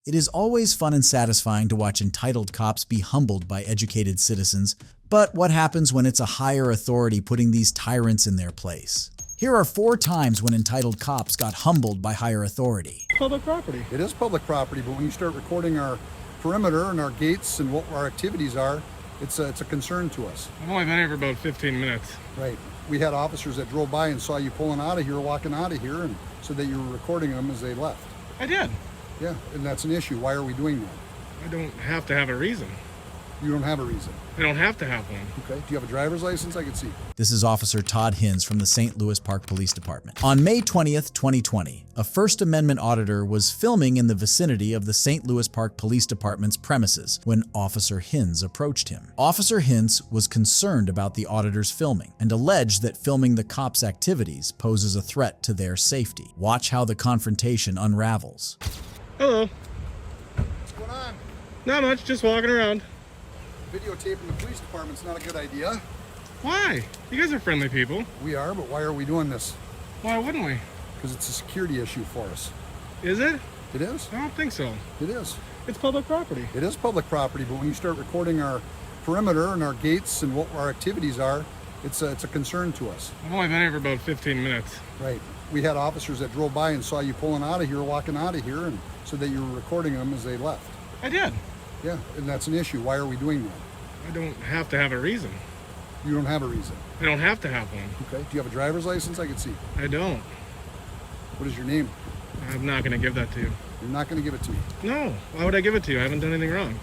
It is always fun and satisfying to watch entitled cops be humbled by educated citizens, but what happens when it's a higher authority putting these tyrants in their place? Here are 4 times when entitled cops got humbled by higher authority. Public property. It is public property, but when you start recording our perimeter and our gates and what our activities are, it's a concern to us. I've only been here for about 15 minutes. Right. We had officers that drove by and saw you pulling out of here, walking out of here, and said that you were recording them as they left. I did. Yeah, and that's an issue. Why are we doing that? I don't have to have a reason. You don't have a reason. I don't have to have one. Okay. Do you have a driver's license? I can see. This is Officer Todd Hins from the St. Louis Park Police Department. On May 20th, 2020, a First Amendment auditor was filming in the vicinity of the St. Louis Park Police Department's premises when Officer Hins approached him. Officer Hins was concerned about the auditor's filming and alleged that filming the cops' activities poses a threat to their safety. Watch how the confrontation unravels. Hello. What's going on? Not much, just walking around. Videotaping the police department's not a good idea. Why? You guys are friendly people. We are, but why are we doing this? Why wouldn't we? Because it's a security issue for us. Is it? It is? I don't think so. It is. It's public property. It is public property, but when you start recording our perimeter and our gates and what our activities are, it's a concern to us. I've only been here for about 15 minutes. Right. We had officers that drove by and saw you pulling out of here, walking out of here, and said that you were recording them as they left. I did. Yeah, and that's an issue. Why are we doing that? I don't have to have a reason. You don't have a reason. I don't have to have one. Okay. Do you have a driver's license? I can see. I don't. What is your name? I'm not going to give that to you. You're not going to give it to me. No. Why would I give it to you? I haven't done anything wrong.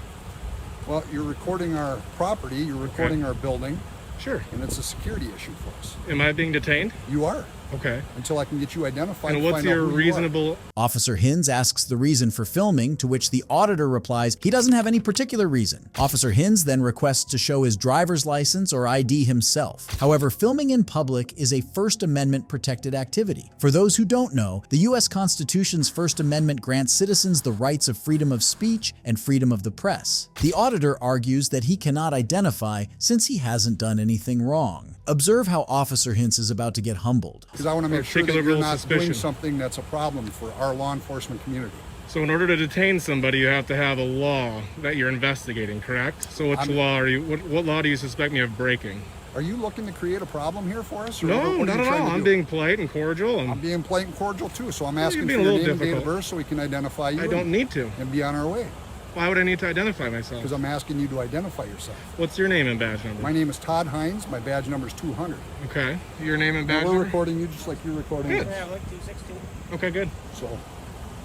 Well, you're recording our property, you're recording our building, Sure. and it's a security issue for us. Am I being detained? You are. Okay. Until I can get you identified. And what's find out your who you are. reasonable... Officer Hins asks the reason for filming, to which the auditor replies he doesn't have any particular reason. Officer Hins then requests to show his driver's license or ID himself. However, filming in public is a First Amendment protected activity. For those who don't know, the U.S. Constitution's First Amendment grants citizens the rights of freedom of speech and freedom of the press. The auditor argues that he cannot identify since he hasn't done anything wrong. Observe how Officer Hins is about to get humbled. Because I want to make sure that Particular you're rule not suspicion. doing something that's a problem for our law enforcement community. So in order to detain somebody, you have to have a law that you're investigating, correct? So what law do you suspect me of breaking? Are you looking to create a problem here for us? Or No, what are you not at trying all. to I'm do? being polite and cordial. I'm And being polite and cordial too, so I'm asking for being a your little name and date of difficult. birth so we can identify you I don't need to. and be on our way. Why would I need to identify myself? Because I'm asking you to identify yourself. What's your name and badge number? My name is Todd Hines. My badge number is 200. Okay. Your name and badge We're number? recording you just like you're recording Good. us. Yeah, like 216. Okay, good. So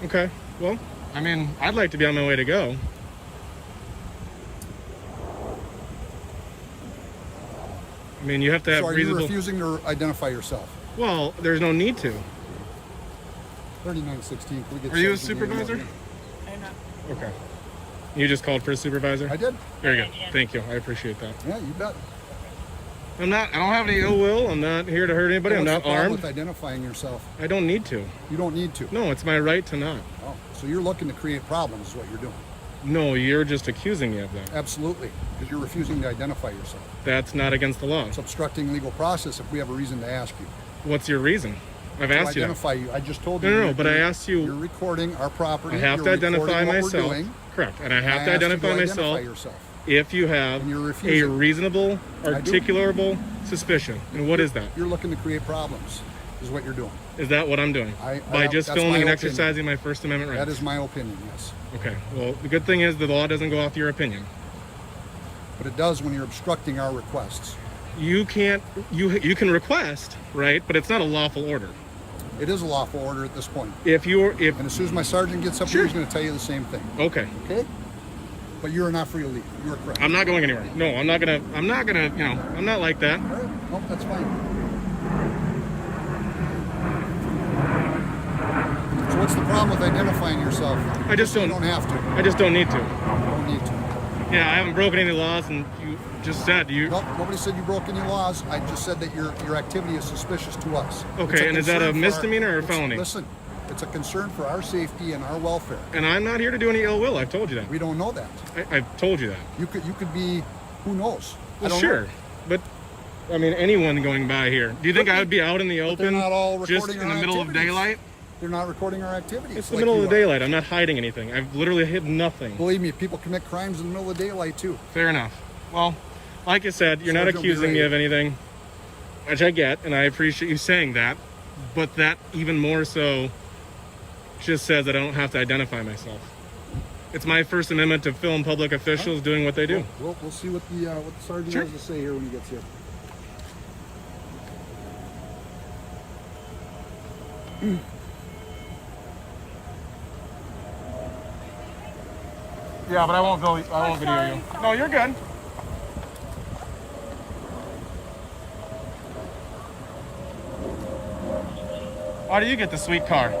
Okay. Well, I mean, I'd like to be on my way to go. I mean, you have to have are you reasonable... refusing to identify yourself? Well, there's no need to. 3916. Can we get Are you a Sergeant Gary? supervisor? I'm not. Okay. You just called for a supervisor? I did. Very good. Thank you. I appreciate that. Yeah, you bet. I don't have any ill will. I'm not here to hurt anybody. I'm What's not the problem armed. with identifying yourself? I don't need to. You don't need to. No, it's my right to not. Oh, so you're looking to create problems is what you're doing. No, you're just accusing me of that. Absolutely, because you're refusing to identify yourself. That's not against the law. It's obstructing legal process if we have a reason to ask you. What's your reason? I've To asked you that. identify you. I just told you. No, that but I you're- asked you- You're recording our property. I have to you're identify recording what we're myself. doing, Correct. And I and have to asked you identify myself yourself. if you have And you're a refusing. reasonable, I do. articulable suspicion. And what is that? You're looking to create problems, is what you're doing. Is that what I'm doing? By just that's filming my and opinion. exercising my First Amendment rights? That is my opinion, yes. Okay. Well, the good thing is the law doesn't go off your opinion. But it does when you're obstructing our requests. You can't. You can request, right? But it's not a lawful order. It is a lawful order at this point. If And as soon as my sergeant gets up Sure. here, he's going to tell you the same thing. okay, Okay? But you're not free to leave. You are correct. I'm not going anywhere. No, I'm not gonna. I'm not like that. All right. Nope, that's fine. So what's the problem with identifying yourself? I just You don't. don't have to. I just don't need to. You don't need to. Yeah, I haven't broken any laws, and you just said you. Nope, nobody said you broke any laws. I just said that your activity is suspicious to us. Okay, It's a and is that a concern for misdemeanor or a it's- felony? Listen, it's a concern for our safety and our welfare. And I'm not here to do any ill will. I've told you that. We don't know that. I've told you that. You could be, who knows? I Well, don't sure, know. but I mean, anyone going by here. Do you think I would be out in the But they're open, not all just recording in the our middle of activities. daylight? They're not recording our activities. It's the middle of the daylight. I'm not hiding anything. I've literally hid nothing. Believe me, people commit crimes in the middle of the daylight too. Fair enough. Well, like I said, you're not Sergeant, accusing me of anything, which I get, and I appreciate you saying that, but that even more so just says that I don't have to identify myself. It's my First Amendment to film public officials doing what they do. We'll see what the sergeant Sure. has to say here when he gets here. Yeah, but I won't video you. No, you're good. Why do you get the sweet car?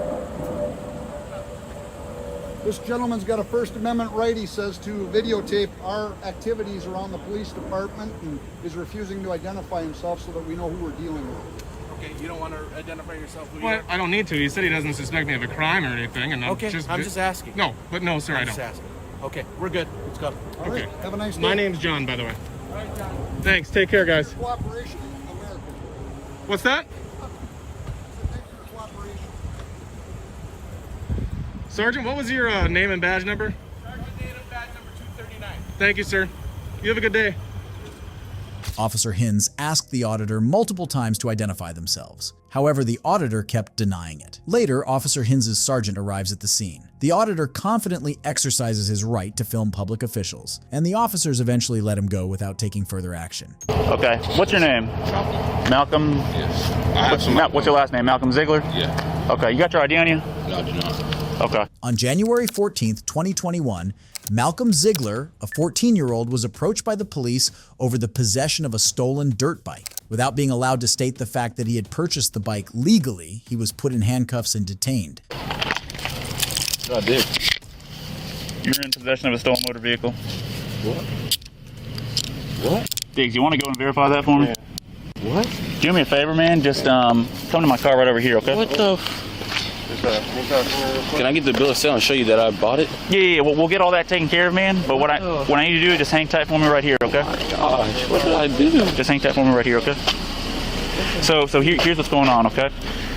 This gentleman's got a First Amendment right, he says, to videotape our activities around the police department, and is refusing to identify himself so that we know who we're dealing with. Okay, you don't want to identify yourself? Well, I don't need to. He said he doesn't suspect me of a crime or anything, and I'm just asking. No, but no, sir, I Just don't. asking. Okay, we're good. Let's go. All right, Okay. have a nice day. My name's John, by the way. All right, John. Thanks. Take care, guys. Cooperation, American. What's that? Thanks for your cooperation. Sergeant, what was your name and badge number? Sergeant Native, badge number 239. Thank you, sir. You have a good day. Officer Hinz asked the auditor multiple times to identify themselves. However, the auditor kept denying it. Later, Officer Hinz's sergeant arrives at the scene. The auditor confidently exercises his right to film public officials, and the officers eventually let him go without taking further action. Okay, what's your name? Malcolm. Yes. What's your last name? Malcolm Ziegler? Yeah. Okay, you got your ID on you? No, I do not. Okay. On January 14th, 2021, Malcolm Ziegler, a 14-year-old, was approached by the police over the possession of a stolen dirt bike. Without being allowed to state the fact that he had purchased the bike legally, he was put in handcuffs and detained. I did. You're in possession of a stolen motor vehicle. What? Diggs, you want to go and verify that for me? What? Do me a favor, man. Just come to my car right over here, okay? What the? Can I get the bill of sale and show you that I bought it? Yeah. We'll get all that taken care of, man. But what I need to do is just hang tight for me right here, okay? Gosh, what did I do? Just hang tight for me right here, okay? So here's what's going on, okay?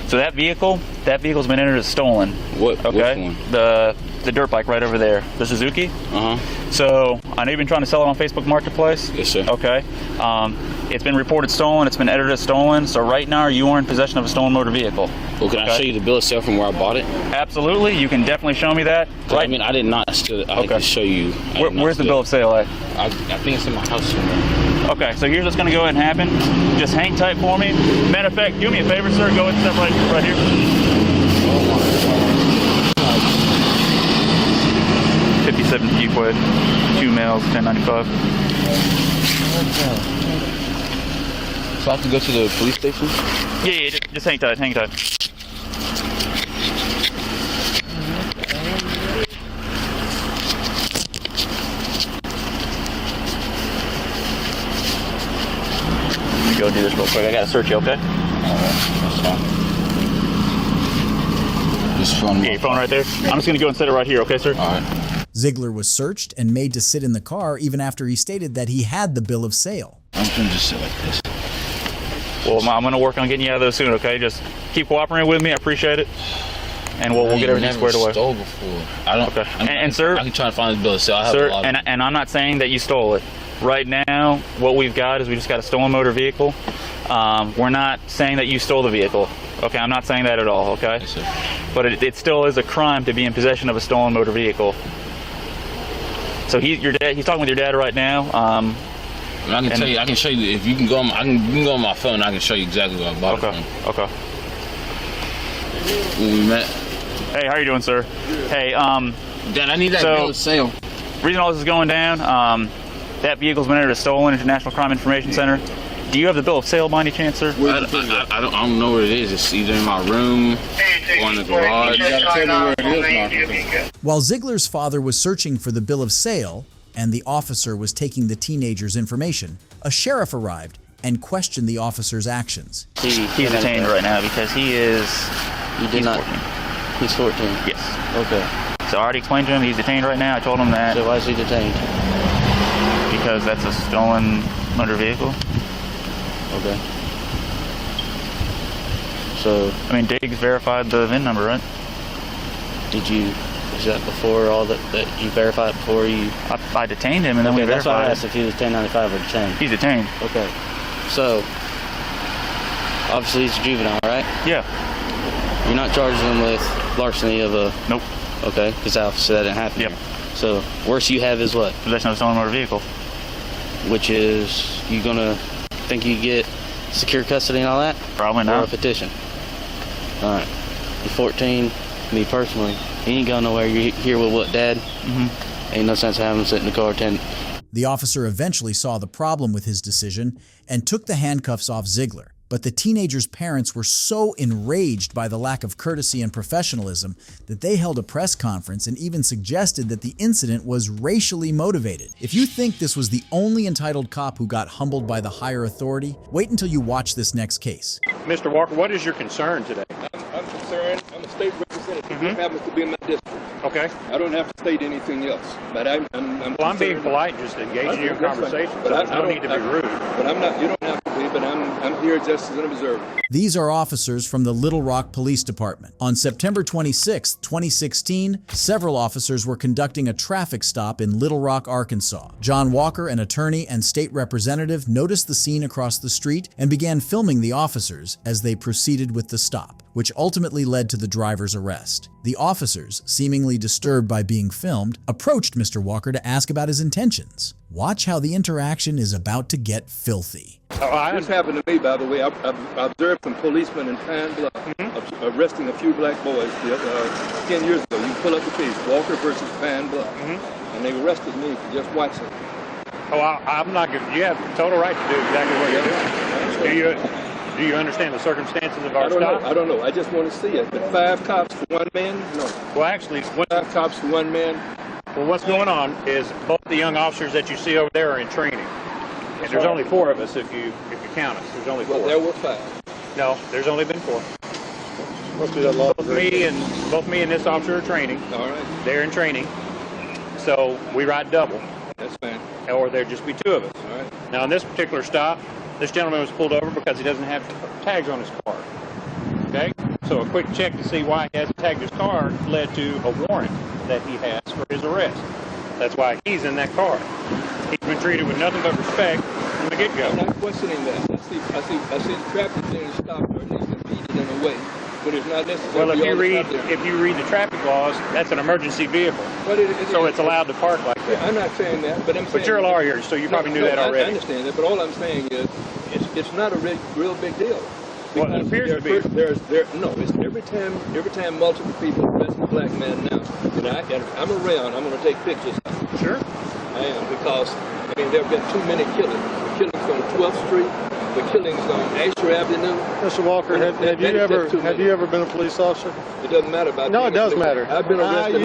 So that vehicle's been entered as stolen. What? Okay. Which one? The dirt bike right over there, the Suzuki. Uh huh. So I know you've been trying to sell it on Facebook Marketplace. Yes, sir. Okay. It's been reported stolen. It's been edited as stolen. So right now you are in possession of a stolen motor vehicle. Well, can I show you the bill of sale from where I bought it? Absolutely. You can definitely show me that. I mean, I did not steal it. I can show you. Where's the bill of sale at? I think it's in my house somewhere. Okay, so here's what's going to go ahead and happen. Just hang tight for me. Matter of fact, do me a favor, sir. Go ahead and step right here. 57 Fuquay, 2 males, 1095. So I have to go to the police station? Yeah, just hang tight, hang tight. Let me go do this real quick. I gotta search you, okay? That's fine. This phone. Yeah, your phone right there. I'm just gonna go and set it right here, okay, sir? All right. Ziegler was searched and made to sit in the car even after he stated that he had the bill of sale. I'm gonna just sit like this. Well, I'm gonna work on getting you out of those soon, okay? Just keep cooperating with me. I appreciate it. And we'll get everything squared away. Stole before. I don't. Okay. And sir, I can try to find the bill of sale. I have sir, a lot of and I'm not saying that you stole it. Right now, what we've got is we just got a stolen motor vehicle. We're not saying that you stole the vehicle. Okay, I'm not saying that at all, okay? Yes, sir. But it still is a crime to be in possession of a stolen motor vehicle. So he's talking with your dad right now. I can tell you. I can show you if you can go. You can go on my phone. I can show you exactly what I bought it from. Okay. When we met. Hey, how you doing, sir? Hey, Dad, I need that bill of sale. Reason all this is going down, that vehicle's been entered as stolen into National Crime Information Center. Do you have the bill of sale by any chance, sir? I don't know where it is. It's either in my room or in the garage. You gotta tell me where it is, While Ziegler's father was searching for the bill of sale and the officer was taking the teenager's information, a sheriff arrived and questioned the officer's actions. He's detained right now because he's 14. He's 14. Yes. Okay. So I already explained to him he's detained right now. I told him that. So why is he detained? Because that's a stolen motor vehicle. Okay. So, I mean, Diggs verified the VIN number, right? is that before all that you verified before you? I detained him and then we That's why I verified asked if he was 1095 or detained. He's detained. Okay. So, obviously he's a juvenile, right? Yeah. You're not charging him with larceny of a... Nope. Okay, because obviously that didn't happen. Yep. So, worst you have is what? Possession of a stolen motor vehicle. Which is, you gonna think you get secure custody and all that? Probably Or a not. petition? Alright. You're 14, me personally, he ain't going nowhere. You're here with what, Dad? Mm-hmm. Ain't no sense of having him sit in the car attendant. The officer eventually saw the problem with his decision and took the handcuffs off Ziegler. But the teenager's parents were so enraged by the lack of courtesy and professionalism that they held a press conference and even suggested that the incident was racially motivated. If you think this was the only entitled cop who got humbled by the higher authority, wait until you watch this next case. Mr. Walker, what is your concern today? I'm concerned. I'm a state representative. Who happens to be in my district. Okay. I don't have to state anything else. But I'm Well, I'm being concerned. polite, just engaging you in That's right. conversation. But So there's no need to be rude. But I'm not. You don't have to be. But I'm here just as an observer. These are officers from the Little Rock Police Department. On September 26, 2016, several officers were conducting a traffic stop in Little Rock, Arkansas. John Walker, an attorney and state representative, noticed the scene across the street and began filming the officers as they proceeded with the stop, which ultimately led to the driver's arrest. The officers, seemingly disturbed by being filmed, approached Mr. Walker to ask about his intentions. Watch how the interaction is about to get filthy. This happened to me, by the way. I observed some policemen in Pine Bluff arresting a few black boys 10 years ago. You pull up the case, Walker versus Pine Bluff, and they arrested me for just watching. Oh, I'm not good. You have total right to do exactly what you're doing. Do you understand the circumstances of our stop? I don't know. I just want to see it. But 5 cops for 1 man? No. Well, actually, 5 cops for 1 man? well, what's going on is both the young officers that you see over there are in training. And there's only 4 of us if you count us. There's only 4. Well, there were 5. No, there's only been 4. Must be that law. Both me and this officer are training. All right. They're in training. So we ride double. That's fine. Or there'd just be 2 of us. All right. Now, in this particular stop, this gentleman was pulled over because he doesn't have tags on his car. Okay? So a quick check to see why he hasn't tagged his car led to a warrant that he has for his arrest. That's why he's in that car. He's been treated with nothing but respect from the I'm get-go. not questioning that. I see traffic being stopped or at least impeded in a way, but it's not necessary. Well, if you read the traffic laws, that's an emergency vehicle. So it's allowed to park like that. I'm not saying that, but I'm saying... But you're a lawyer, so you probably knew that already. I understand that, but all I'm saying is it's not a real big deal. Well, it appears to be. It's every time multiple people arrest a black man now, and I'm around, I'm going to take pictures. Sure. I am, because, there have been too many killings. The killings on 12th Street, the killings on Asher Avenue. Mr. Walker, have you ever been a police officer? It doesn't matter about No, it does matter. I've been arrested.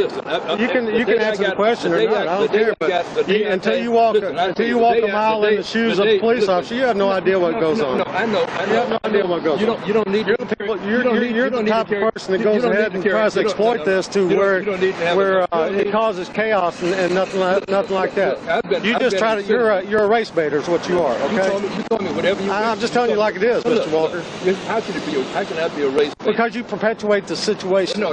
You can answer the question or not. I don't care. But until you walk a mile in the shoes of a police officer, you have no idea what goes on. No, I know. You have no idea what goes on. You don't need. You're the type of person that goes ahead and tries to exploit this to where it causes chaos and nothing like that. You're a race baiter is what you are. Okay. You told me whatever you. I'm just telling you like it is, Mr. Walker. How can that be a race baiter? Because you perpetuate the situation. No.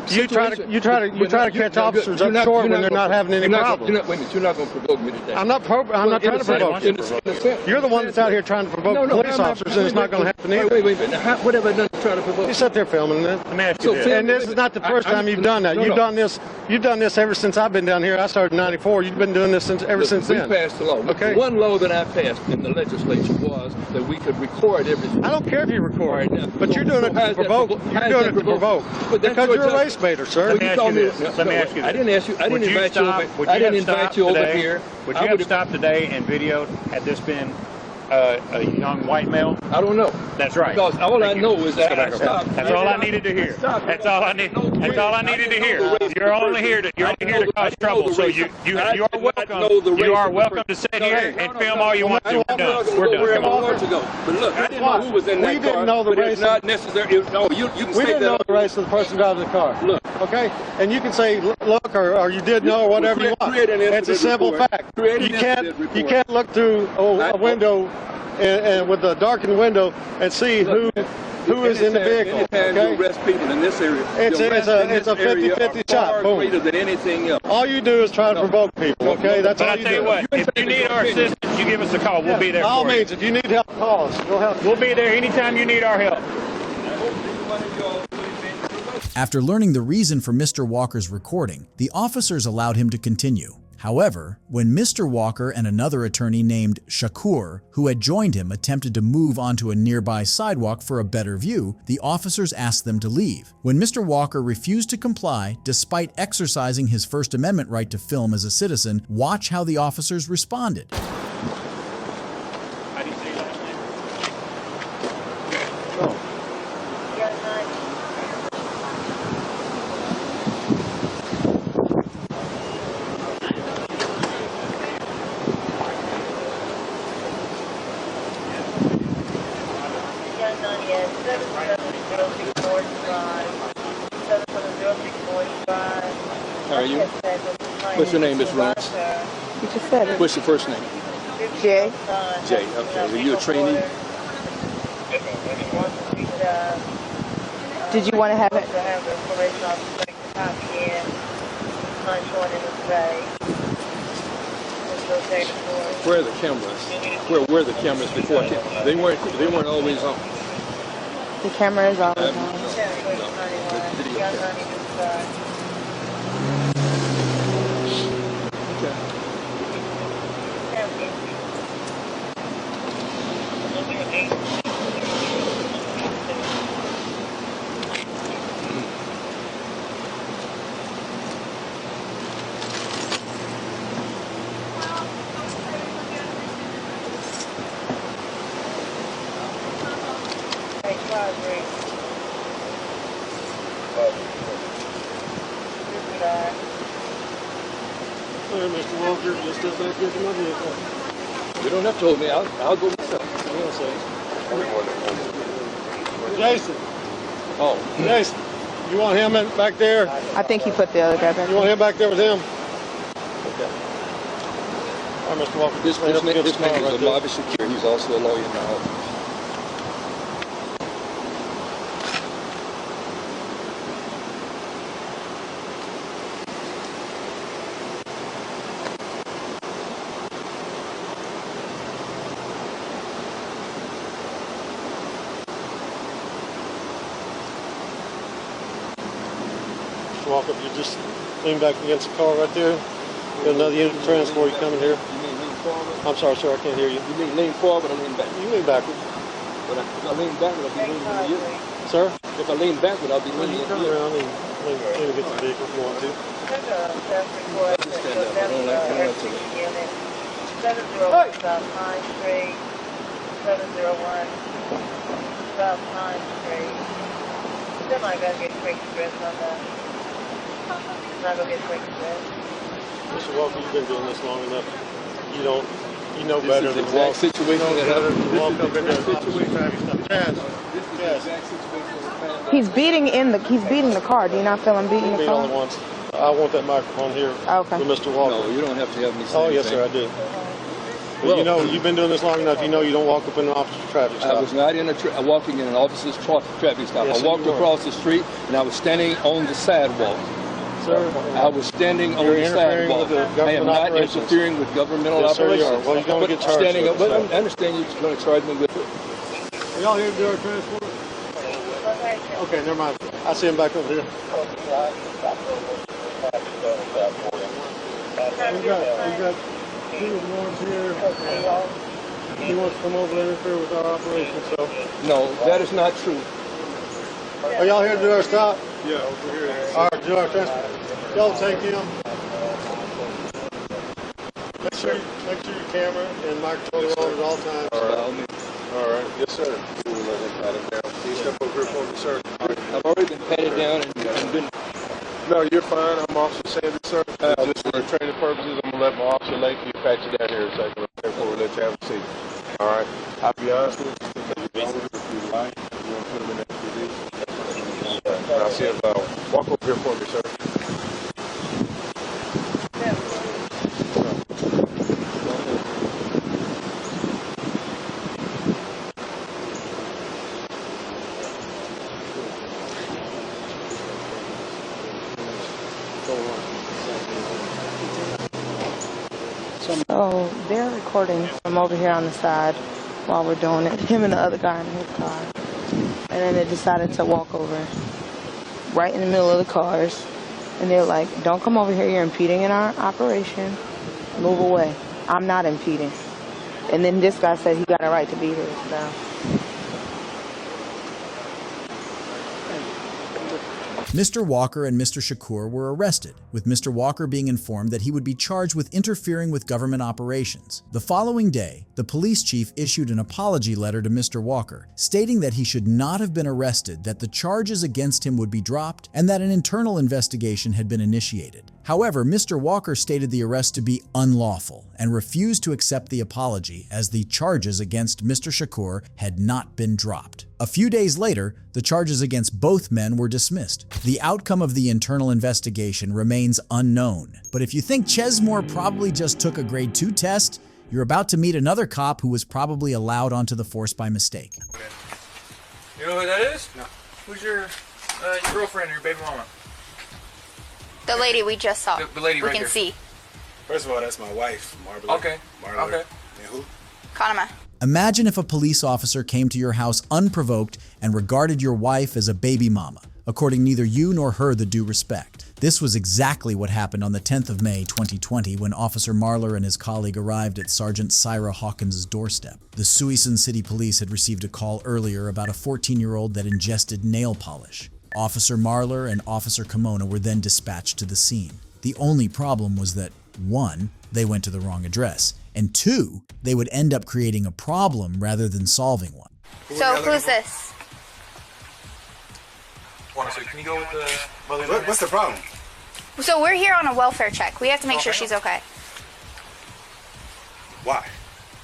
You try to catch officers up short when they're not having any problems. Wait a minute, you're not going to provoke me today. I'm not trying to provoke you. You're the one that's out here trying to provoke police officers, and it's not going to happen either. Wait a minute. What have I done to try to provoke? You sat there filming it. Let me ask you this. And this is not the first time you've done that. You've done this ever since I've been down here. I started in '94. You've been doing this ever since then. We passed the law. Okay. One law that I passed in the legislature was that we could record everything. I don't care if you record, Right now. but you're doing it to provoke. You're doing it to provoke. Because you're a race baiter, sir. Let me ask you this. I didn't ask you. I didn't invite you over. I didn't invite you over here. Would you have stopped today and videoed had this been a young white male? I don't know. That's right. Because all I know is that I stopped. That's all I needed to hear. That's all I needed to hear. You're only here to cause trouble. So you are welcome to sit here and film all you want to. We're done. We're done. But look, I didn't know who was in that car. We didn't know the race. It's not necessary. No, you can We say didn't know that. the race of the person driving the car. Look. Okay? And you can say, look, or you did know, or whatever you want. Create an It's a incident simple report. fact. Create an You incident report. can't look through a window and with the darkened window and see who is in the vehicle. Anytime Okay? you arrest people in this area, It's a 50-50 shot. Boom. greater than anything else. All you do is try to provoke people. Okay, that's But all I you tell you do. what, if you need our assistance, you give us a call. We'll be there By all for you. means, if you need help, call us. We'll help you. We'll be there anytime you need our help. After learning the reason for Mr. Walker's recording, the officers allowed him to continue. However, when Mr. Walker and another attorney named Shakur, who had joined him, attempted to move onto a nearby sidewalk for a better view, the officers asked them to leave. When Mr. Walker refused to comply, despite exercising his First Amendment right to film as a citizen, watch how the officers responded. How do you say your last name? How are you? What's your name, Miss Ross? You just said it. What's your first name? Jay. Jay. Okay. Are you a trainee? Did you want to have it? Where are the cameras? Where were the cameras before? They weren't always on. The camera is on. Mr. Walker, just step back into my vehicle. You don't have to hold me. I'll go myself. Jason. Oh. Jason, you want him back there? I think he put the other guy back. You want him back there with him? Okay. All right, Mr. Walker. This man is a lobby security. He's also a lawyer in the office. Walk up, you just lean back against the car right there. Got another unit of transport coming here. You mean lean forward? I'm sorry, sir, I can't hear you. You mean lean forward or lean back? You lean backward. But if I lean backward, I'll be leaning into you. Sir? If I lean backward, I'll be Well, leaning you into turn you. around and lean against the vehicle if you want to. Just stand up. I don't like to lean. 701 South Pine Street. 701 South Pine Street. Semi gotta get quick stress on that. Not gonna get quick stress. Mr. Walker, you've been doing this long enough. You know This better is the than to walk. exact situation that happened. To walk up in there and stop This is traffic stuff. Chaz, This is the Chaz, exact situation that happened. He's beating the car. Do you not feel him beating the beat all at car? once. I want that microphone here Okay. for Mr. Walker. No, you don't have to have me say Oh, yes, sir, I anything. do. But you know, you've been doing this long enough. You know you don't walk up in an officer's traffic I stop. was not walking in an officer's traffic stop. Yes, I sir, walked you were. across the street and I was standing on the sidewalk. Sir, I was standing on You're the interfering sidewalk. with the I am government not operations. interfering with governmental Yes, sir, you operations. are. Well, you're gonna But get charged standing with up, but it, so. I understand you're going to charge me with it. Are y'all here to do our transport? Okay, never mind. I see him back over here. We got two warrants here. He wants to come over and interfere with our operation, so. No, that is not true. Are y'all here to do our stop? Yeah, over here. All right, do our transport. Y'all take him. Make sure your camera and microphone are on at all times. All right. Yes, sir. Please step over here for me, sir. I've already been patted down and been. No, you're fine. I'm Officer Sandy, sir. Just for training purposes, I'm going to let my officer Lakey pat you down here in a second. Before we let you have a seat. All right. I'll be honest with you. If you like, you want to put him in that position. I'll see if walk over here for me, sir. So they're recording from over here on the side while we're doing it. Him and the other guy in his car. And then they decided to walk over right in the middle of the cars. And they're like, don't come over here. You're impeding in our operation. Move away. I'm not impeding. And then this guy said he got a right to be here. So. Mr. Walker and Mr. Shakur were arrested, with Mr. Walker being informed that he would be charged with interfering with government operations. The following day, the police chief issued an apology letter to Mr. Walker, stating that he should not have been arrested, that the charges against him would be dropped, and that an internal investigation had been initiated. However, Mr. Walker stated the arrest to be unlawful and refused to accept the apology as the charges against Mr. Shakur had not been dropped. A few days later, the charges against both men were dismissed. The outcome of the internal investigation remains unknown. But if you think Chesmore probably just took a grade 2 test, you're about to meet another cop who was probably allowed onto the force by mistake. You know who that is? No. Who's your girlfriend or your baby mama? The lady we just saw. The lady right we can here. See. First of all, that's my wife, Marla. Okay. Marla. Okay. And who? Kanama. Imagine if a police officer came to your house unprovoked and regarded your wife as a baby mama, according neither you nor her the due respect. This was exactly what happened on the 10th of May, 2020, when Officer Marler and his colleague arrived at Sergeant Syra Hawkins' doorstep. The Suisun City Police had received a call earlier about a 14-year-old that ingested nail polish. Officer Marler and Officer Kimona were then dispatched to the scene. The only problem was that, 1, they went to the wrong address, and 2, they would end up creating a problem rather than solving one. So who's this? Can you go with the... What's the problem? So we're here on a welfare check. We have to make sure she's okay. Why?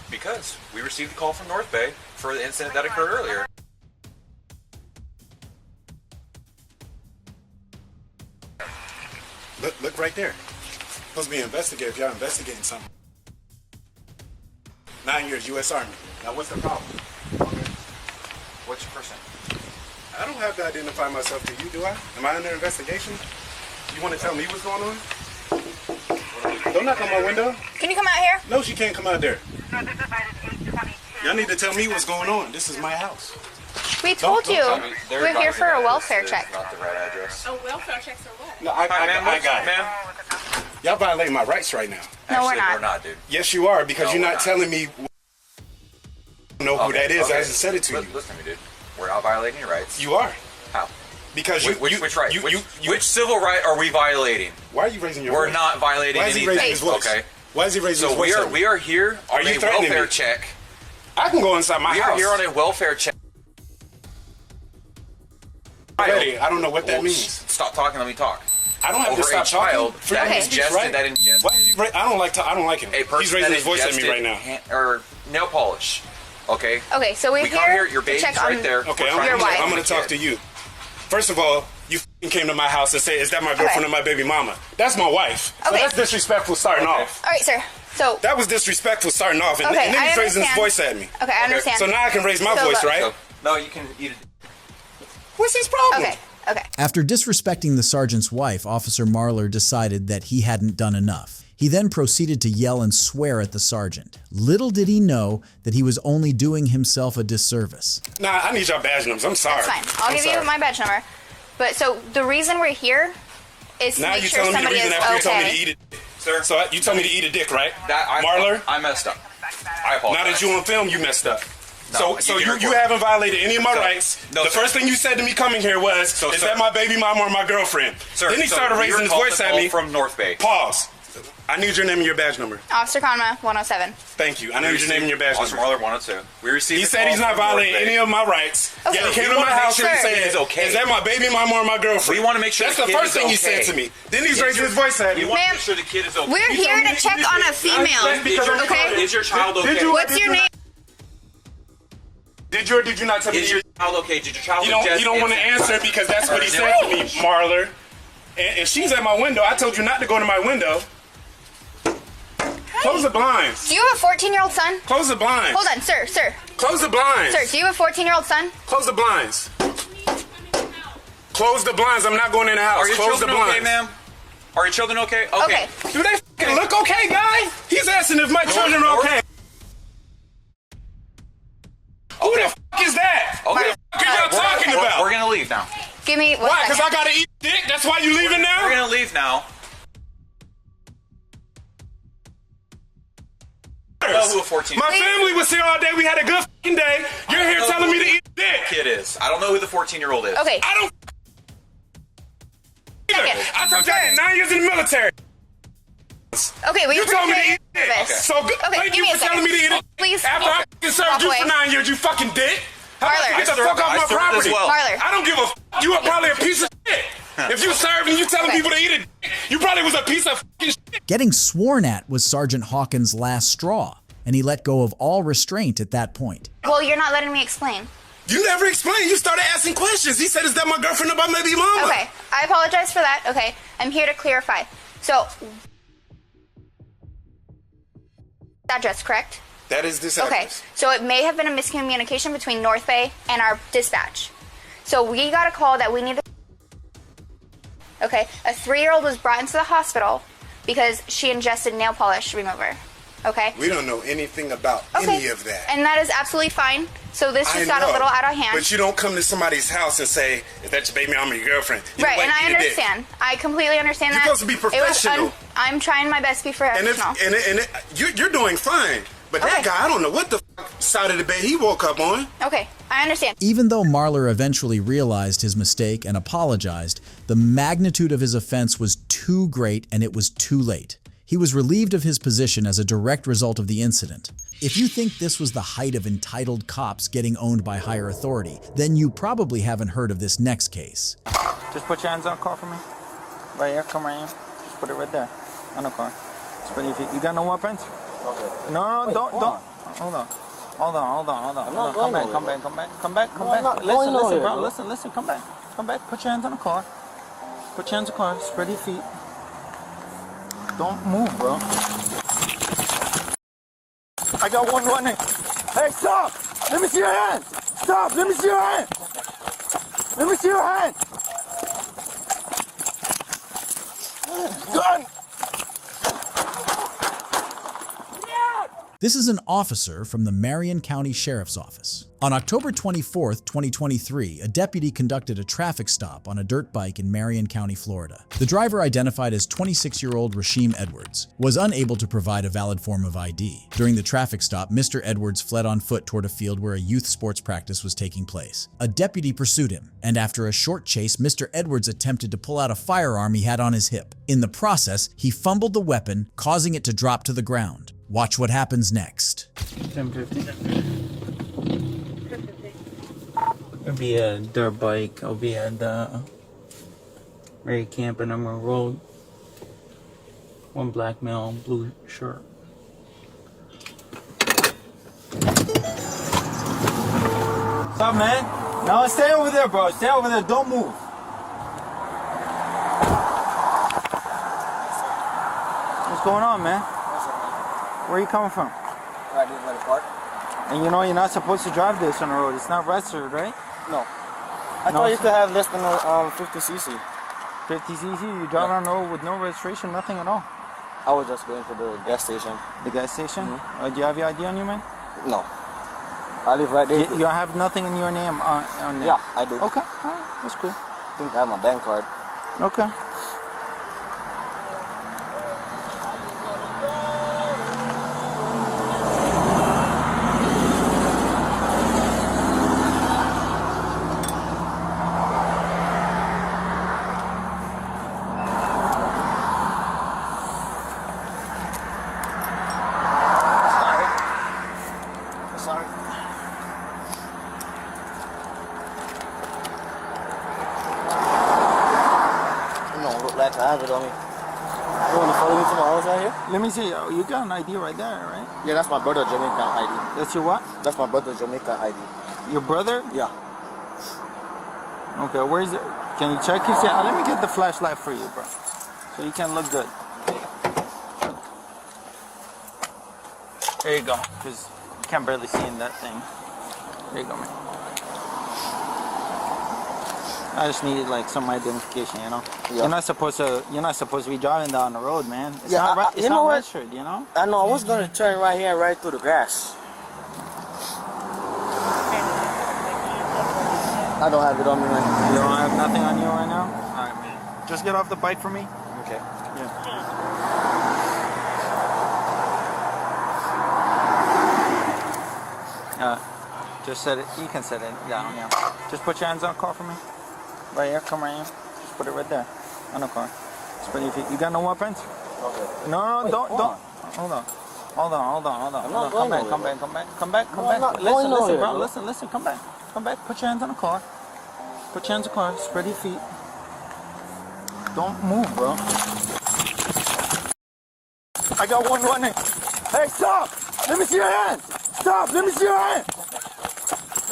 Because we received a call from North Bay for the incident that occurred earlier. Look right there. Supposed to be investigated if y'all investigating something. 9 years, U.S. Army. Now what's the problem? Okay. What's your first name? I don't have to identify myself to you, do I? Am I under investigation? You want to tell me what's going on? Don't knock on my window. Can you come out here? No, she can't come out there. Y'all need to tell me what's going on. This is my house. We told you. We're here for a welfare check. Not the right address. Oh, welfare checks are what? No, I got it. Y'all violating my rights right now. No, we're not. We're not, dude. Yes, you are, because you're not telling me who that is. I Okay. just said it to you. Listen to me, dude. We're not violating your rights. You are. How? Because which right? Which civil right are we violating? Why are you raising your We're voice? not violating Why is he anything. raising his voice? Okay. Why is he raising his voice? So we are here on you a threatening welfare me? check. I can go inside my We house. are here on a welfare check. Ready. I don't know what that means. Stop talking. Let me talk. I don't have Over to stop a child talking. that Okay. ingested Right? that ingested. Why is he I don't like him. A person He's raising that his voice at me right now. Or nail polish. Okay. Okay, so we're we here, come here. Your to baby's check right on there. Okay, your wife. I'm going to talk to you. First of all, you came to my house and said, "Is that my girlfriend or my baby mama?" That's my wife. So Okay. that's disrespectful starting off. All right, sir. So That was disrespectful starting off, and, Okay, and then I he's raising his understand. voice at me. Okay, I understand. So now I can raise my So voice, look- right? So, no, you can eat it. What's his problem? Okay. Okay. After disrespecting the sergeant's wife, Officer Marler decided that he hadn't done enough. He then proceeded to yell and swear at the sergeant. Little did he know that he was only doing himself a disservice. Nah, I need y'all badge numbers. I'm sorry. That's fine. I'll give you my badge number. But so the reason we're here is to Now make you sure telling me the somebody is reason after you told me to okay. eat it. Sir, so you told me to eat a dick, right? That Marler? I messed up. I apologize. Now that you on film, you messed up. No, so you can you record. haven't violated any of my No. rights. No, the sir. first thing you said to me coming here was, So, "Is sir. that my baby mama or my girlfriend?" Sir, then he so started we raising were his called voice the at call me. from North Bay. Pause. I need your name and your badge number. Officer Conma, 107. Thank you. I need your name and your badge Officer number. Marler 102. We received. He a said call he's not from North violating Bay. any of my rights. Okay. Yet he came We to my wanna make house sure and the kid said, is okay. "Is that my baby mama or my girlfriend?" We want to make sure That's the the kid first is thing he okay. said to me. Then he's raising his voice at me. We want to Ma'am, make sure the kid is okay. We're here to check on a female. Okay? Is your child okay? What's your name? Did you or did you not tell me? Is your child okay? Did your child You don't want to answer because that's what he said to me, Marler. And she's at my window. I told you not to go to my window. Close the blinds. Do you have a 14-year-old son? Close the blinds. Hold on, sir. Close the blinds. Sir, do you have a 14-year-old son? Close the blinds. Close the blinds. I'm not going in the house. Are your Close the children blinds. okay, ma'am? Are your children okay? Okay. Do they fucking look okay, guy? He's at asking if my children are okay. Who the fuck is that? Okay. What the fuck are y'all talking about? We're gonna leave now. Give me one Why? Because I second. gotta eat dick? That's why you leaving now? We're gonna leave now. I don't know who a 14. My family was here all day. We had a good fucking day. You're here telling me to eat dick. Kid is. I don't know who the 14-year-old is. Okay. I don't. Either. I told you I did 9 years in the military. Okay, we You told me to eat dick. Okay. So good. Okay, Thank give you me a for telling second. me to eat it. Please. After I fucking served you Walk for away. 9 years, you fucking dick. How about Marler. you get the I served- fuck off I my served as property? well. Marler. I don't give a f. You were probably a piece of shit. If you served and you telling Okay. people to eat it, you probably was a piece of fucking shit. Getting sworn at was Sergeant Hawkins' last straw, and he let go of all restraint at that point. Well, you're not letting me explain. You never explained. You started asking questions. He said, "Is that my girlfriend or my baby mama?" Okay, I apologize for that. Okay, I'm here to clarify. So, address, correct? That is this Okay, address. so it may have been a miscommunication between North Bay and our dispatch. So we got a call that we needed. Okay, a 3-year-old was brought into the hospital because she ingested nail polish remover. Okay? We don't know anything about Okay. any of that. And that is absolutely fine. So this just got a know, little out of hand. But you don't come to somebody's house and say, "Is that your baby mama or your girlfriend?" You Right, wait, and I eat a dick. understand. I completely understand You're that. supposed to be professional. I'm trying my best to be And professional. you're doing fine. But that Okay. guy, I don't know what the side of the bed he woke up on. Okay, I understand. Even though Marler eventually realized his mistake and apologized, the magnitude of his offense was too great and it was too late. He was relieved of his position as a direct result of the incident. If you think this was the height of entitled cops getting owned by higher authority, then you probably haven't heard of this next case. Just put your hands on the car for me. Right here, come right here. Just put it right there on the car. It's pretty easy. You got no weapons? Okay. No, Wait, don't. hold on. Hold on. Hold on. I'm not Come going back, nowhere, come bro. back, come back, come back, come No, I'm back. not Listen, going nowhere, bro. bro. Listen, come back. Come back, put your hands on the car. Put your hands on the car, spread your feet. Don't move, bro. I got one running. Hey, stop! Let me see your hand! Stop! Let me see your hand! Let me see your hand! Gun! This is an officer from the Marion County Sheriff's Office. On October 24, 2023, a deputy conducted a traffic stop on a dirt bike in Marion County, Florida. The driver, identified as 26-year-old Rasheem Edwards, was unable to provide a valid form of ID. During the traffic stop, Mr. Edwards fled on foot toward a field where a youth sports practice was taking place. A deputy pursued him, and after a short chase, Mr. Edwards attempted to pull out a firearm he had on his hip. In the process, he fumbled the weapon, causing it to drop to the ground. Watch what happens next. 1050. It'll be a dirt bike. I'll be at the Ray Camp and Emerald Road. One black male, blue shirt. What's up, man? No, stay over there, bro. Stay over there. Don't move. What's going on, man? Where are you coming from? Right here by the park. And you know you're not supposed to drive this on the road. It's not registered, right? No. I thought you could have less than 50cc. 50cc? You drive on the road with no registration, nothing at all? I was just going to the gas station. The gas station? Do you have your ID on you, man? No. I live right there. You have nothing in your name on there? Yeah, I do. Okay, alright, that's cool. I think I have my bank card. Okay. Sorry. You don't look like I have it on me. You want to follow me to my house right here? Let me see. You got an ID right there, right? Yeah, that's my brother Jamaican ID. That's your what? That's my brother Jamaican ID. Your brother? Yeah. Okay, where is it? Can you check his? Let me get the flashlight for you, bro. So you can look good. There you go. Because you can't barely see in that thing. There you go, man. I just needed like some identification, you know. Yeah. You're not supposed to be driving down the road, man. It's Yeah, not right. It's not what? registered, you know. I know. I was gonna turn right here, right through the grass. I don't have it on me right now. You don't have nothing on you right now? Alright, man. Just get off the bike for me. Okay. Just set it. You can set it down. Yeah. Just put your hands on the car for me. Right here. Come right here. Just put it right there on the car. Just put your feet. You got no weapons? Okay. No, Wait, don't. hold on. Hold on. Hold on. I'm not Come going back. Come nowhere, back. Come back. Come back. Come No, I'm back. not going Listen, nowhere, bro. bro. Listen. Come back. Come back. Put your hands on the car. Put your hands on the car. Spread your feet. Don't move, bro. I got one running. Hey, stop! Let me see your hand! Stop! Let me see your hand!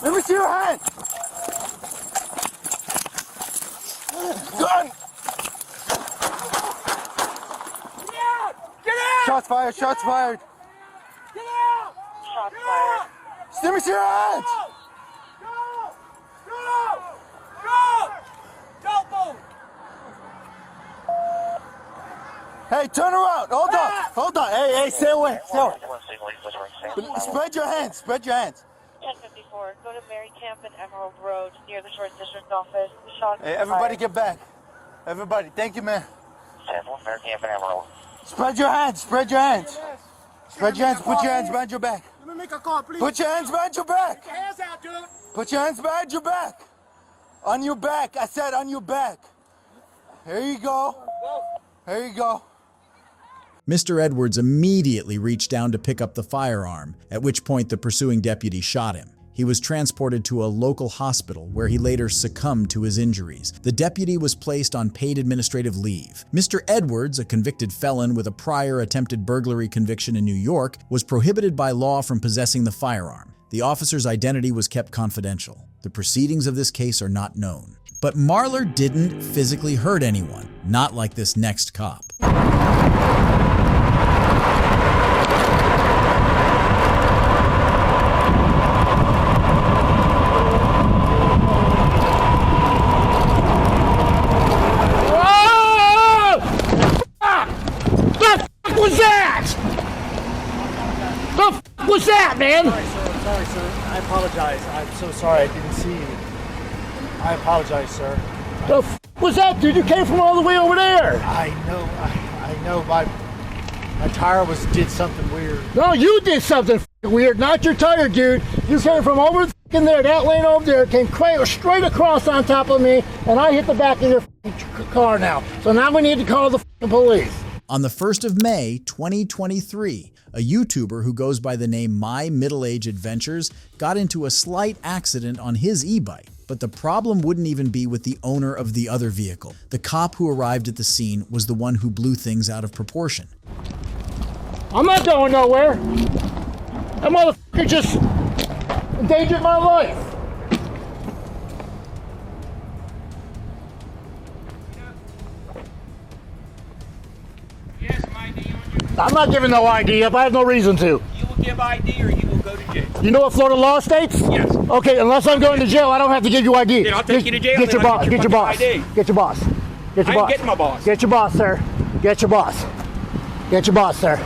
Let me see your hand! Gun! Get out! Get out! Shots fired! Shots fired! Get out! Shots fired. Let me see your hands! Go! Don't move! Hey, turn around! Hold on! Hey, stay away! Stay away! Spread your hands! Spread your hands! 1054. Go to Mary Camp and Emerald Road near the short district office. Shots Hey, everybody fired. get back! Everybody, thank you, man. 10-4, Mary Camp and Emerald. Spread your hands! Spread your hands! Spread your hands! Put your hands behind your back! Let me make a call, please. Put your hands behind your back! Get your hands out, dude. Put your hands behind your back! On your back! I said on your back! Here you go! Here you go! Mr. Edwards immediately reached down to pick up the firearm, at which point the pursuing deputy shot him. He was transported to a local hospital where he later succumbed to his injuries. The deputy was placed on paid administrative leave. Mr. Edwards, a convicted felon with a prior attempted burglary conviction in New York, was prohibited by law from possessing the firearm. The officer's identity was kept confidential. The proceedings of this case are not known. But Marler didn't physically hurt anyone, not like this next cop. What's that, man? Sorry, sir. I apologize. I'm so sorry. I didn't see you. I apologize, sir. The f was that, dude? You came from all the way over there. I know. My tire did something weird. No, you did something weird. Not your tire, dude. You came from over there, that lane over there, came straight across on top of me, and I hit the back of your car now. So now we need to call the police. On the 1st of May, 2023, a YouTuber who goes by the name My Middle Age Adventures got into a slight accident on his e-bike. But the problem wouldn't even be with the owner of the other vehicle. The cop who arrived at the scene was the one who blew things out of proportion. I'm not going nowhere. That motherfucker just endangered my life. I'm not giving no ID up. I have no reason to. You will give ID or you will go to jail. You know what Florida law states? Yes. Okay, unless I'm going to jail, I don't have to give you ID. Then I'll take you to jail. Get your and I'll boss. Get your boss. ID. Get your boss. Get your I ain't boss. getting my boss. Get your boss, sir. Get your boss. Get your boss, sir.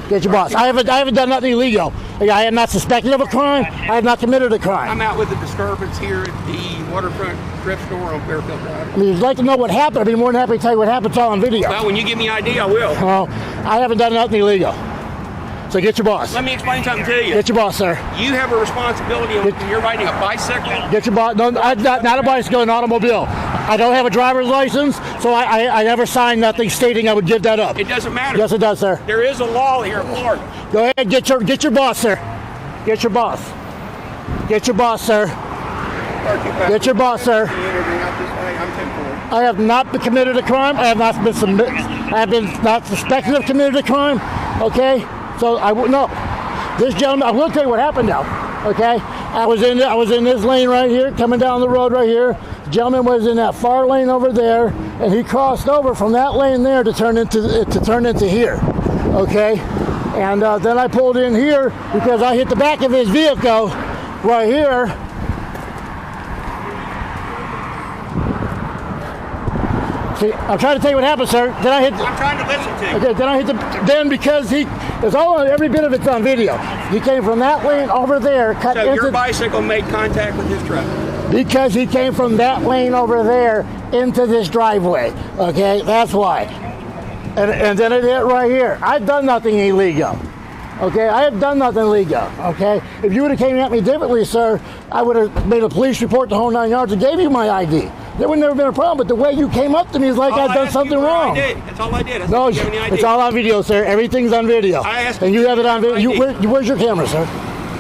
Get your boss. I haven't done nothing illegal. I am not suspected of a crime. I have not committed a crime. I'm out with a disturbance here at the waterfront thrift store on Fairfield Drive. I mean, if you'd like to know what happened, I'd be more than happy to tell you what happened. It's all on video. Well, when you give me ID, I will. Well, I haven't done nothing illegal. So get your boss. Let me explain something to you. Get your boss, sir. You have a responsibility when you're riding a bicycle. Get your boss. No, not a bicycle, an automobile. I don't have a driver's license, so I never signed nothing stating I would give that up. It doesn't matter. Yes, it does, sir. There is a law here in Florida. Go ahead, get your boss, sir. Get your boss. Get your boss, sir. Get your boss, sir. I have not committed a crime. I have not been not suspected of committed a crime. Okay, so I would no. This gentleman, I will tell you what happened now. Okay, I was in this lane right here, coming down the road right here. The gentleman was in that far lane over there, and he crossed over from that lane there to turn into here. Okay, and then I pulled in here because I hit the back of his vehicle right here. See, I'm trying to tell you what happened, sir. Then I hit. I'm trying to listen to you. Okay, then I hit the. Then because it's all every bit of it's on video. He came from that lane over there, cut So into. your bicycle made contact with his truck. Because he came from that lane over there into this driveway. Okay, that's why. And then it hit right here. I've done nothing illegal. Okay, I have done nothing illegal. Okay, if you would have came at me differently, sir, I would have made a police report the whole 9 yards and gave you my ID. There would never been a problem. But the way you came up to me is like I've done something wrong. That's all I did. That's No, not giving you ID. it's all on video, sir. Everything's on video. I asked and you have it on video. ID. Where's your camera, sir?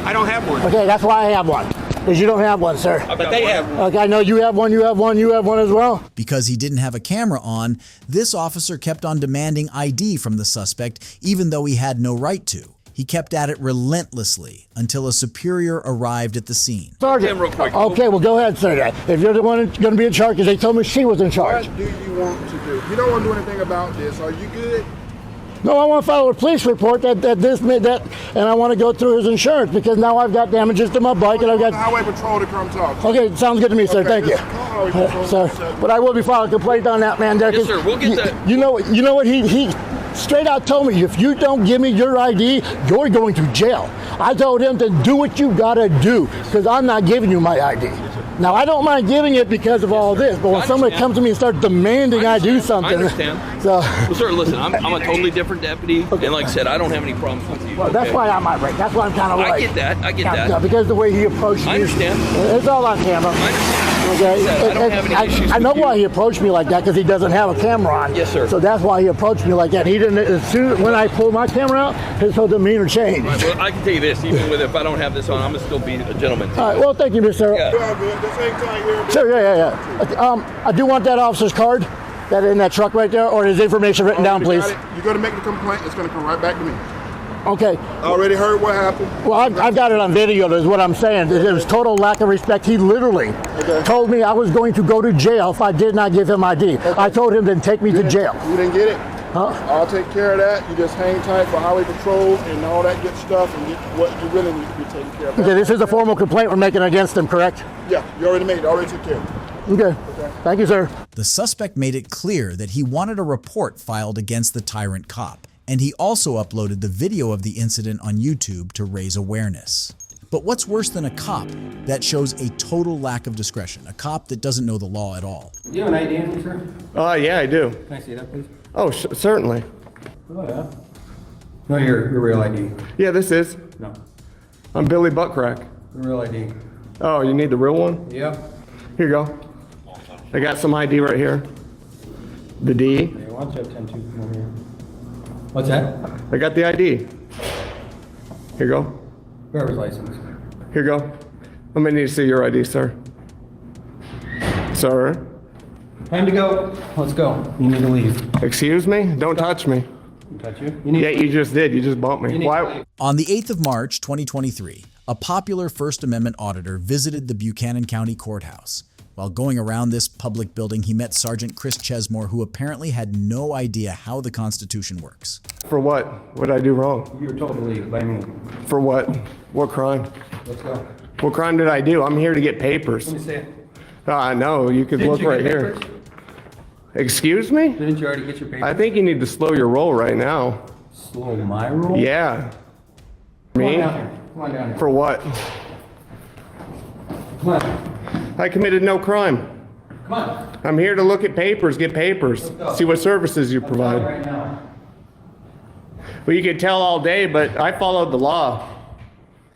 I don't have one. Okay, that's why I have one. Because you don't have one, sir. But they have one. Okay, I know you have one, you have one, you have one as well. Because he didn't have a camera on, this officer kept on demanding ID from the suspect, even though he had no right to. He kept at it relentlessly until a superior arrived at the scene. Sergeant, okay, well go ahead, sir. If you're the one going to be in charge, because they told me she was in charge. What do you want to do? You don't want to do anything about this. Are you good? No, I want to file a police report that this made that, and I want to go through his insurance because now I've got damages to my bike and I've got. The highway patrol to come talk. Okay, sounds good to me, sir. Okay, Thank you, sir. But I will be filing a complaint on that man there. Yes, sir. We'll get that. You know what he straight out told me, if you don't give me your ID, you're going to jail. I told him to do what you gotta do because I'm not giving you my ID. Now, I don't mind giving it because of all this, but when somebody comes to me and starts demanding I do something. I understand. So, well, sir, listen, I'm a totally different deputy, and like I said, I don't have any problems with you. well, that's why I'm irate. That's why I'm kind of like. I get that. Because the way he approached me. I understand. It's all on camera. I understand. Okay. I don't have any issues I know with why you. he approached me like that because he doesn't have a camera on. Yes, sir. So that's why he approached me like that. He didn't. As soon when I pulled my camera out, his whole demeanor changed. Right, well, I can tell you this, even with if I don't have this on, I'm gonna still be a gentleman. All right. Well, thank you, Mr. Yeah. Sure. Yeah. I do want that officer's card. That in that truck right there, or his information written down, please. You're going to make the complaint. It's going to come right back to me. Okay. Already heard what happened. Well, I've got it on video, is what I'm saying. It was total lack of respect. He literally told me I was going to go to jail if I did not give him ID. Okay. I told him then take me to jail. You didn't get it? Huh? I'll take care of that. You just hang tight for highway patrol and all that good stuff and get what you really need to be taken care of. Okay, this is a formal complaint we're making against him, correct? Yeah, you already made it. Already took care of it. Okay. Thank you, sir. The suspect made it clear that he wanted a report filed against the tyrant cop, and he also uploaded the video of the incident on YouTube to raise awareness. But what's worse than a cop that shows a total lack of discretion? A cop that doesn't know the law at all. Do you have an ID on you, sir? Yeah, I do. Can I see that, please? Oh, certainly. Oh, yeah. No, your real ID. Yeah, this is. No. I'm Billy Buttcrack. The real ID. Oh, you need the real one? Yeah. Here you go. I got some ID right here. The D. Yeah, why don't you have 10-2 come over here? What's that? I got the ID. Here you go. Driver's license. Here you go. I'm gonna need to see your ID, sir. Sir? Time to go. Let's go. You need to leave. Excuse me? Don't touch me. Touch you? Yeah, you just did. You just bumped me. Why? On the 8th of March, 2023, a popular First Amendment auditor visited the Buchanan County Courthouse. While going around this public building, he met Sergeant Chris Chesmore, who apparently had no idea how the Constitution works. For what? What did I do wrong? You were told to leave by me. For what? What crime? Let's go. What crime did I do? I'm here to get papers. Let me see it. I know. You could Didn't look you right get here. papers? Excuse me? Didn't you already get your papers? I think you need to slow your roll right now. Slow my roll? Yeah. Come Me? on down here. Come on down here. For what? Come on. I committed no crime. Come on. I'm here to look at papers, get papers, see what services you provide. Right now. Well, you could tell all day, but I followed the law.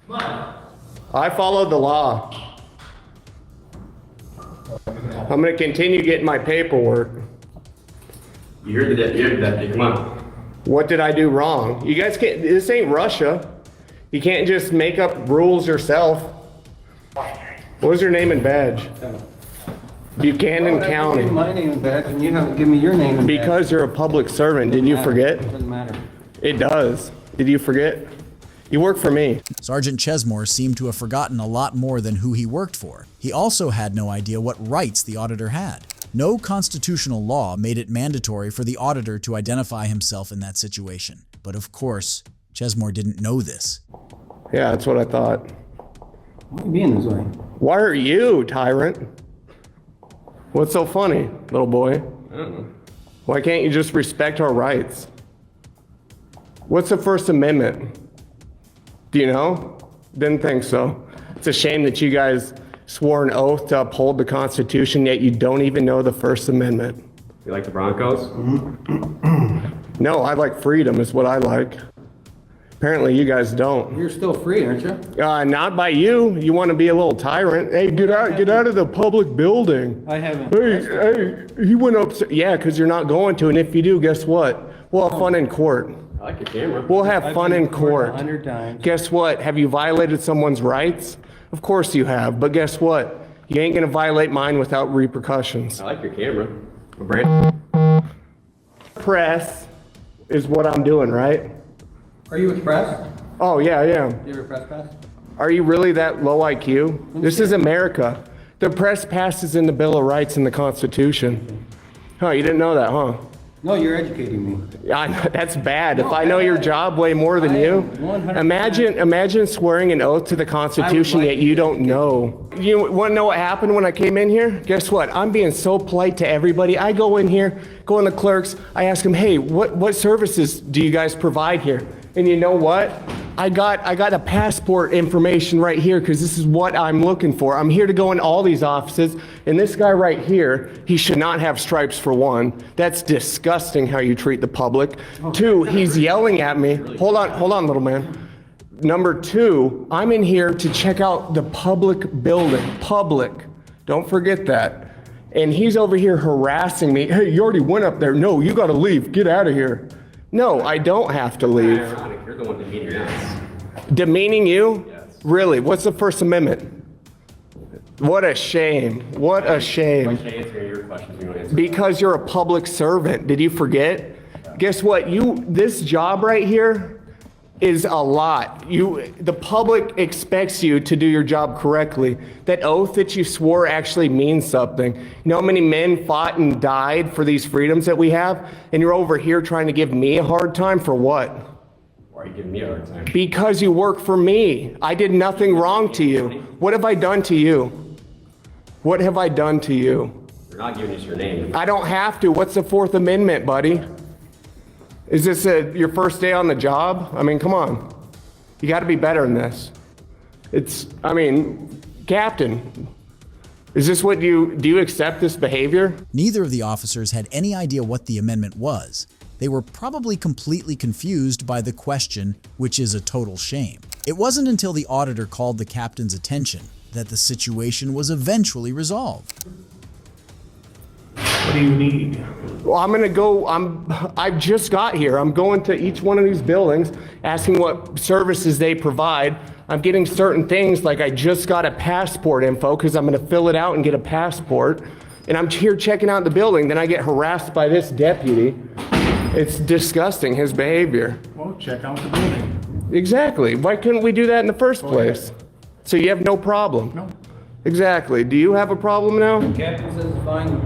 Come on. I followed the law. I'm going to continue getting my paperwork. You're the deputy. Come on. What did I do wrong? You guys can't, this ain't Russia. You can't just make up rules yourself. What was your name and badge? Buchanan County. My name and badge, and you haven't given me your name and badge. Because you're a public servant. Did you forget? Doesn't matter. It does. Did you forget? You work for me. Sergeant Chesmore seemed to have forgotten a lot more than who he worked for. He also had no idea what rights the auditor had. No constitutional law made it mandatory for the auditor to identify himself in that situation. But of course, Chesmore didn't know this. Yeah, that's what I thought. Why are you being this way? Why are you, tyrant? What's so funny, little boy? I don't know. Why can't you just respect our rights? What's the First Amendment? Do you know? Didn't think so. It's a shame that you guys swore an oath to uphold the Constitution, yet you don't even know the First Amendment. You like the Broncos? No, I like freedom is what I like. Apparently you guys don't. You're still free, aren't you? Not by you. You want to be a little tyrant. Hey, get out of the public building. I haven't. Hey, he went up. Yeah, because you're not going to. And if you do, guess what? We'll have fun in court. I like your camera. We'll have fun in court. 100 times. Guess what? Have you violated someone's rights? Of course you have. But guess what? You ain't going to violate mine without repercussions. I like your camera. Brand. Press is what I'm doing, right? Are you with press? Oh, yeah, I am. Do you have a press pass? Are you really that low IQ? This is America. The press passes in the Bill of Rights and the Constitution. Huh, you didn't know that, huh? No, you're educating me. That's bad. If I know your job way more than you, imagine swearing an oath to the Constitution yet you don't know. You want to know what happened when I came in here? Guess what? I'm being so polite to everybody. I go in here, go in the clerks, I ask them, hey, what services do you guys provide here? And you know what? I got a passport information right here because this is what I'm looking for. I'm here to go in all these offices, and this guy right here, he should not have stripes for one. That's disgusting how you treat the public. Two, he's yelling at me. Hold on, little man. Number two, I'm in here to check out the public building. Public. Don't forget that. And he's over here harassing me. Hey, you already went up there. No, you gotta leave. Get out of here. No, I don't have to leave. Ironic, you're the one demeaning us. Demeaning you? Yes. Really? What's the First Amendment? What a shame. What a shame. I can't answer your questions. You don't answer. Because you're a public servant. Did you forget? Guess what? This job right here is a lot. The public expects you to do your job correctly. That oath that you swore actually means something. You know how many men fought and died for these freedoms that we have? And you're over here trying to give me a hard time for what? Why are you giving me a hard time? Because you work for me. I did nothing wrong to you. What have I done to you? What have I done to you? We're not giving us your name. I don't have to. What's the Fourth Amendment, buddy? Is this your first day on the job? I mean, come on. You got to be better than this. Captain, is this what do you accept this behavior? Neither of the officers had any idea what the amendment was. They were probably completely confused by the question, which is a total shame. It wasn't until the auditor called the captain's attention that the situation was eventually resolved. What do you need? Well, I've just got here. I'm going to each one of these buildings, asking what services they provide. I'm getting certain things like I just got a passport info because I'm going to fill it out and get a passport. And I'm here checking out the building. Then I get harassed by this deputy. It's disgusting, his behavior. Well, check out the building. Exactly. Why couldn't we do that in the first place? So you have no problem? No. Exactly. Do you have a problem now? Captain says it's fine.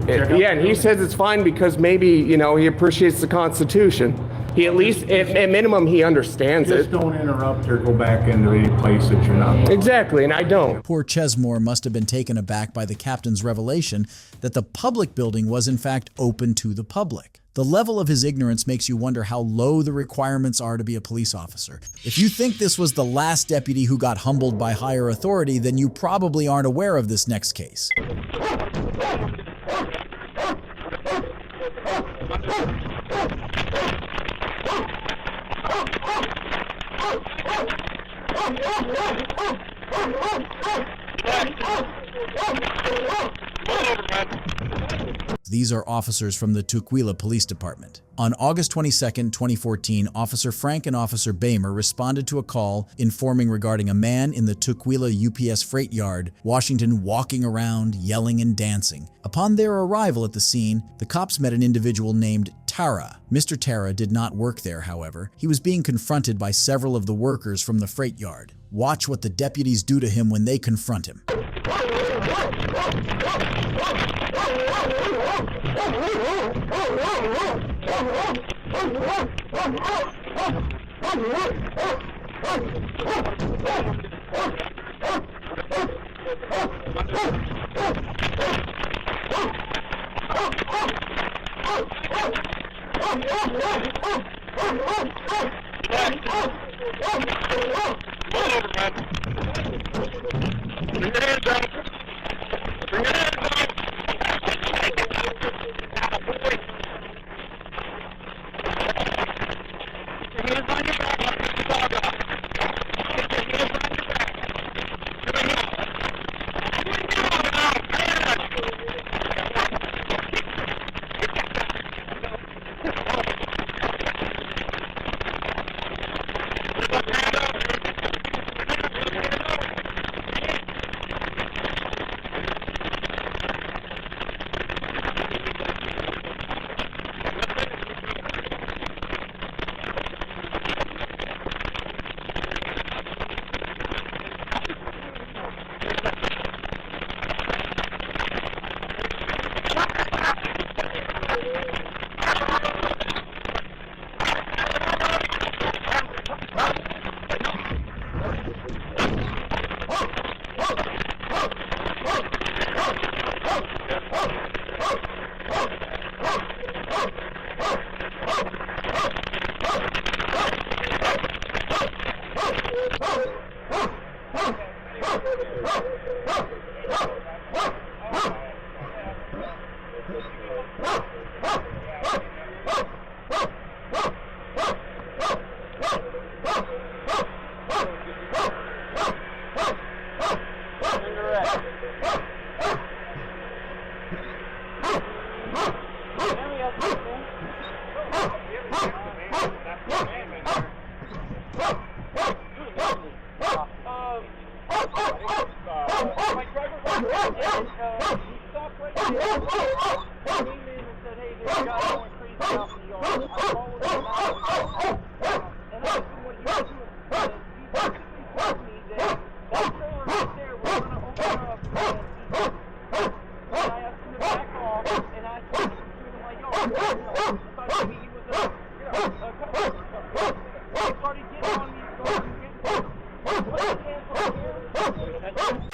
Yeah, and he says it's fine because maybe, he appreciates the Constitution. He at least, at minimum, he understands Just it. don't interrupt or go back into any place that you're not. Exactly, and I don't. Poor Chesmore must have been taken aback by the captain's revelation that the public building was in fact open to the public. The level of his ignorance makes you wonder how low the requirements are to be a police officer. If you think this was the last deputy who got humbled by higher authority, then you probably aren't aware of this next case. These are officers from the Tukwila Police Department. On August 22, 2014, Officer Frank and Officer Bamer responded to a call informing regarding a man in the Tukwila UPS freight yard, Washington, walking around, yelling and dancing. Upon their arrival at the scene, the cops met an individual named Tara. Mr. Tara did not work there, however. He was being confronted by several of the workers from the freight yard. Watch what the deputies do to him when they confront him.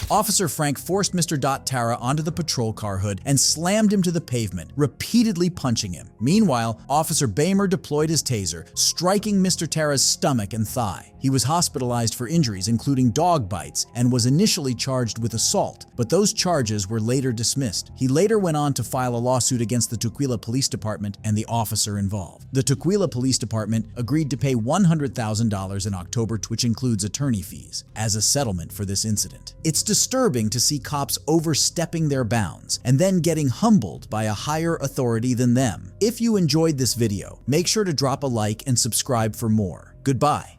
Officer Frank forced Mr. Tara onto the patrol car hood and slammed him to the pavement, repeatedly punching him. Meanwhile, Officer Bamer deployed his taser, striking Mr. Tara's stomach and thigh. He was hospitalized for injuries, including dog bites, and was initially charged with assault, but those charges were later dismissed. He later went on to file a lawsuit against the Tukwila Police Department and the officer involved. The Tukwila Police Department agreed to pay $100,000 in October, which includes attorney fees, as a settlement for this incident. It's disturbing to see cops overstepping their bounds and then getting humbled by a higher authority than them. If you enjoyed this video, make sure to drop a like and subscribe for more. Goodbye.